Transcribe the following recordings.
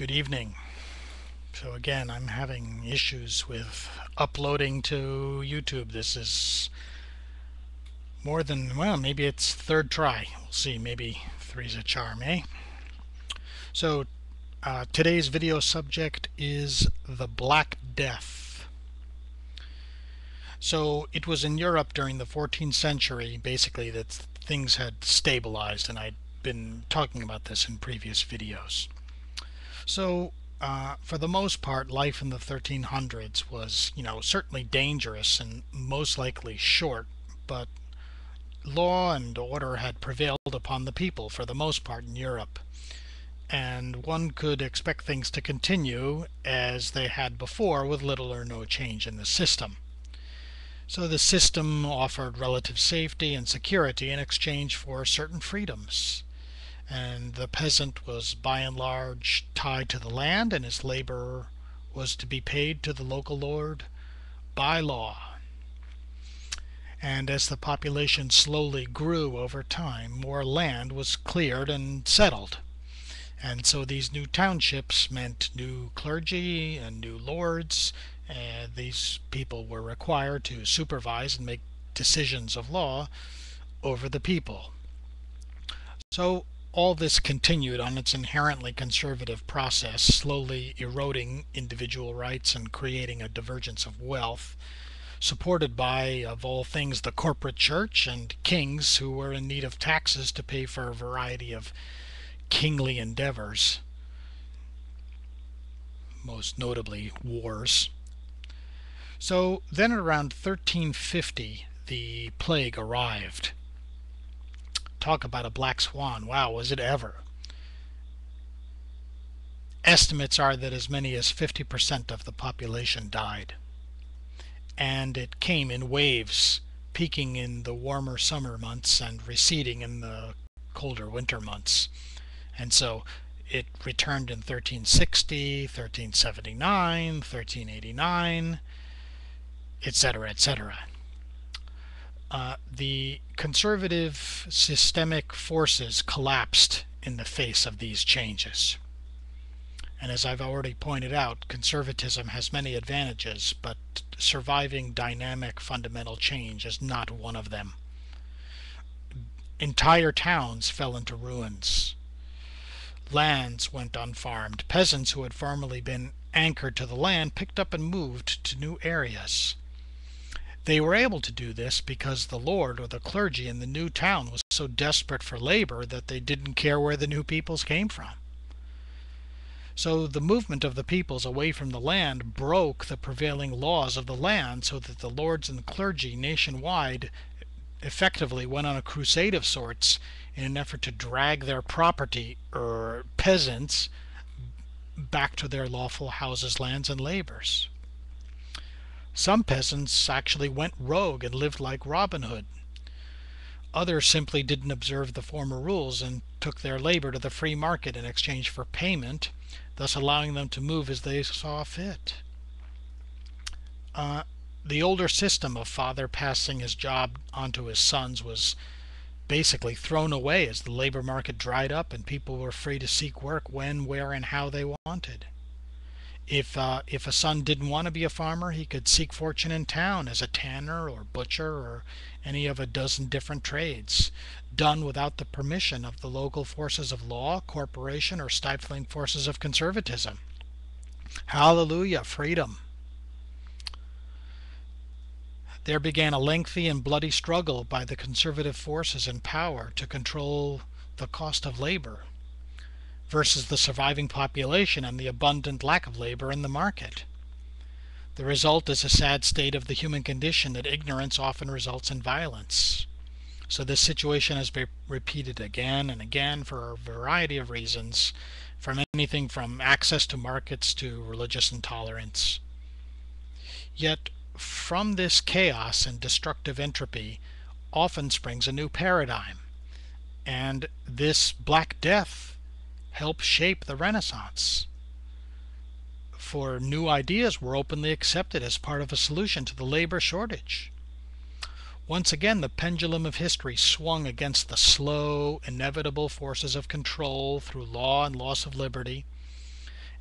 Good evening. So again, I'm having issues with uploading to YouTube. This is more than, well, maybe it's third try. We'll see, maybe three's a charm, eh? So today's video subject is the Black Death. So it was in Europe during the 14th century, basically, that things had stabilized, and I'd been talking about this in previous videos. So for the most part, life in the 1300s was, certainly dangerous and most likely short, but law and order had prevailed upon the people for the most part in Europe. And one could expect things to continue as they had before with little or no change in the system. So the system offered relative safety and security in exchange for certain freedoms. And the peasant was by and large tied to the land, and his labor was to be paid to the local lord by law. And as the population slowly grew over time, more land was cleared and settled. And so these new townships meant new clergy and new lords, and these people were required to supervise and make decisions of law over the people. So all this continued on its inherently conservative process, slowly eroding individual rights and creating a divergence of wealth, supported by, of all things, the corporate church and kings who were in need of taxes to pay for a variety of kingly endeavors, most notably wars. So then around 1350, the plague arrived. Talk about a black swan. Wow, was it ever. Estimates are that as many as 50% of the population died. And it came in waves, peaking in the warmer summer months and receding in the colder winter months. And so it returned in 1360, 1379, 1389, etc., etc. The conservative systemic forces collapsed in the face of these changes. And as I've already pointed out, conservatism has many advantages, but surviving dynamic fundamental change is not one of them. Entire towns fell into ruins. Lands went unfarmed. Peasants who had formerly been anchored to the land picked up and moved to new areas. They were able to do this because the lord or the clergy in the new town was so desperate for labor that they didn't care where the new peoples came from. So the movement of the peoples away from the land broke the prevailing laws of the land, so that the lords and clergy nationwide effectively went on a crusade of sorts in an effort to drag their property, or peasants, back to their lawful houses, lands, and labors. Some peasants actually went rogue and lived like Robin Hood. Others simply didn't observe the former rules and took their labor to the free market in exchange for payment, thus allowing them to move as they saw fit. The older system of father passing his job onto his sons was basically thrown away as the labor market dried up and people were free to seek work when, where, and how they wanted. If a son didn't want to be a farmer, he could seek fortune in town as a tanner or butcher or any of a dozen different trades, done without the permission of the local forces of law, corporation, or stifling forces of conservatism. Hallelujah, freedom. There began a lengthy and bloody struggle by the conservative forces in power to control the cost of labor versus the surviving population and the abundant lack of labor in the market. The result is a sad state of the human condition that ignorance often results in violence. So this situation has been repeated again and again for a variety of reasons, from anything from access to markets to religious intolerance. Yet from this chaos and destructive entropy often springs a new paradigm, and this Black Death helped shape the Renaissance. For new ideas were openly accepted as part of a solution to the labor shortage. Once again, the pendulum of history swung against the slow, inevitable forces of control through law and loss of liberty,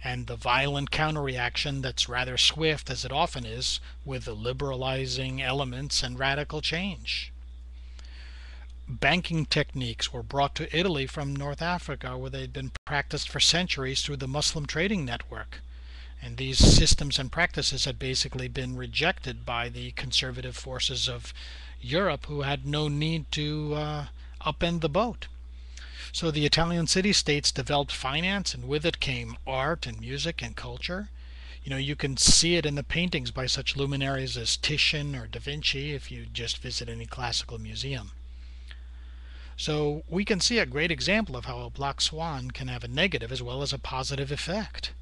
and the violent counterreaction that's rather swift, as it often is, with the liberalizing elements and radical change. Banking techniques were brought to Italy from North Africa, where they'd been practiced for centuries through the Muslim trading network. And these systems and practices had basically been rejected by the conservative forces of Europe, who had no need to upend the boat. So the Italian city-states developed finance, and with it came art and music and culture. You can see it in the paintings by such luminaries as Titian or Da Vinci if you just visit any classical museum. So we can see a great example of how a black swan can have a negative as well as a positive effect.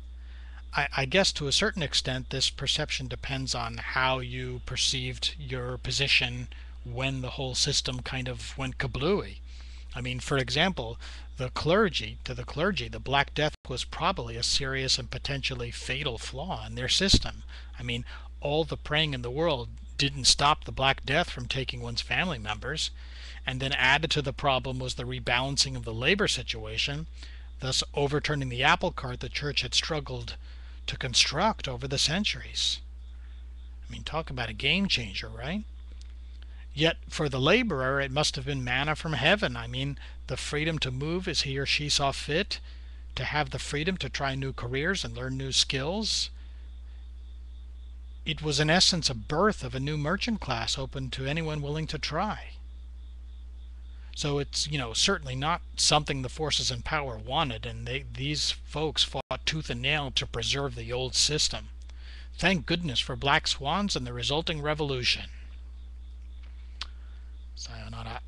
I guess to a certain extent this perception depends on how you perceived your position when the whole system kind of went kablooey. I mean, for example, to the clergy, the Black Death was probably a serious and potentially fatal flaw in their system. I mean, all the praying in the world didn't stop the Black Death from taking one's family members. And then added to the problem was the rebalancing of the labor situation, thus overturning the apple cart the church had struggled to construct over the centuries. I mean, talk about a game changer, right? Yet for the laborer it must have been manna from heaven. I mean, the freedom to move as he or she saw fit, to have the freedom to try new careers and learn new skills. It was in essence a birth of a new merchant class open to anyone willing to try. So it's, certainly not something the forces in power wanted, and these folks fought tooth and nail to preserve the old system. Thank goodness for black swans and the resulting revolution. Sayonara.